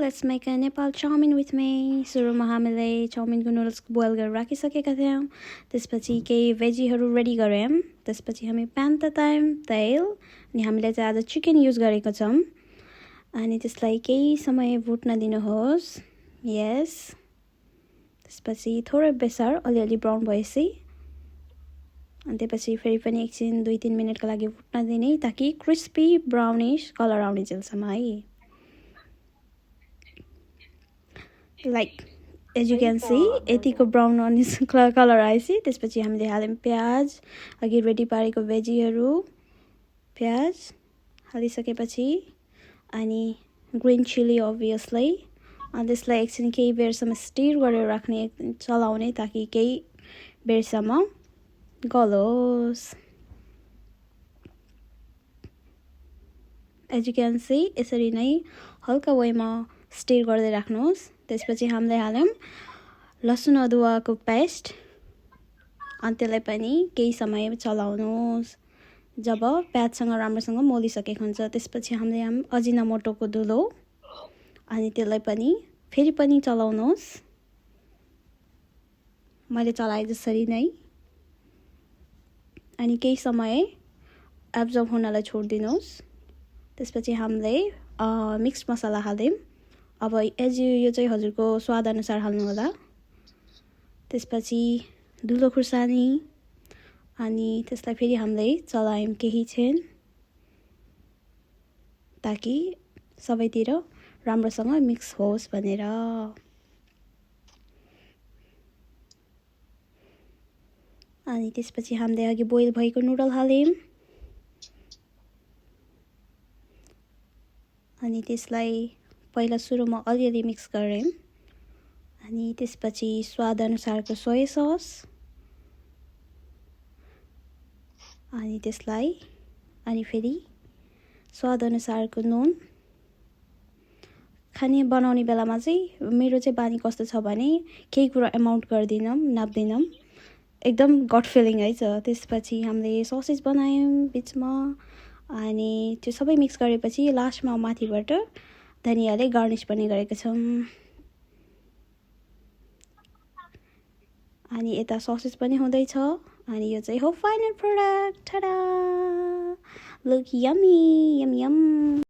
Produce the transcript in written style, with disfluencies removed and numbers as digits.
let's make a Nepal chowmin with me. सुरुमा हामीले चाउमिनको नुडल्स बोइल गरेर राखिसकेका थियौँ. त्यसपछि केही भेजीहरू रेडी गर्यौँ. त्यसपछि हामी प्यान ततायौँ, तेल, अनि हामीले चाहिँ आज चिकन युज गरेको छौँ. अनि त्यसलाई केही समय भुट्न दिनुहोस्. यस. त्यसपछि थोरै बेसार अलिअलि ब्राउन भएपछि अनि त्यसपछि फेरि पनि एकछिन 2-3 मिनेटको लागि भुट्न दिने ताकि क्रिस्पी ब्राउनिश कलर आउने जेलसम्म है. Like as you can see, यतिको ब्राउन अनिस कलर आएपछि त्यसपछि हामीले हाल्यौँ प्याज, अघि रेडी पारेको भेजीहरू, प्याज हालिसकेपछि अनि ग्रीन चिली अभियसली, अनि त्यसलाई एकछिन केही बेरसम्म स्टिर गरेर राख्ने, चलाउने ताकि केही बेरसम्म गलोस्. As you can see, यसरी नै हल्का वेमा स्टिर गर्दै राख्नुहोस्. त्यसपछि हामीले हाल्यौँ लसुन अदुवाको पेस्ट, अनि त्यसलाई पनि केही समय चलाउनुहोस्. जब प्याजसँग राम्रोसँग मोलिसकेको हुन्छ त्यसपछि हामीले अजिनामोटोको धुलो, अनि त्यसलाई पनि फेरि पनि चलाउनुहोस्. मैले चलाए जसरी नै, अनि केही समय एब्जर्ब हुनलाई छोडिदिनुहोस्. त्यसपछि हामीले मिक्स मसला हाल्यौँ. अब यो चाहिँ हजुरको स्वाद अनुसार हाल्नु होला. त्यसपछि धुलो खुर्सानी, अनि त्यसलाई फेरि हामीले चलायौँ केही क्षण ताकि सबैतिर राम्रोसँग मिक्स होस् भनेर. अनि त्यसपछि हामीले अघि बोइल भएको नुडल हाल्यौँ. अनि त्यसलाई पहिला सुरुमा अलिअलि मिक्स गऱ्यौँ. अनि त्यसपछि स्वाद अनुसारको सोया सस, अनि त्यसलाई अनि फेरि स्वाद अनुसारको नुन. खाने बनाउने बेलामा चाहिँ मेरो चाहिँ बानी कस्तो छ भने केही कुरा एमाउन्ट गर्दिनौँ, नाप्दिनौँ, एकदम गट फिलिङ है छ. त्यसपछि हामीले ससेज बनायौँ बिचमा, अनि त्यो सबै मिक्स गरेपछि लास्टमा माथिबाट धनियाले गार्निस पनि गरेका छौँ. अनि यता ससेज पनि हुँदैछ. अनि यो चाहिँ हो फाइनल प्रोडक्ट. टाडा, लुक यम्मी, यम यम.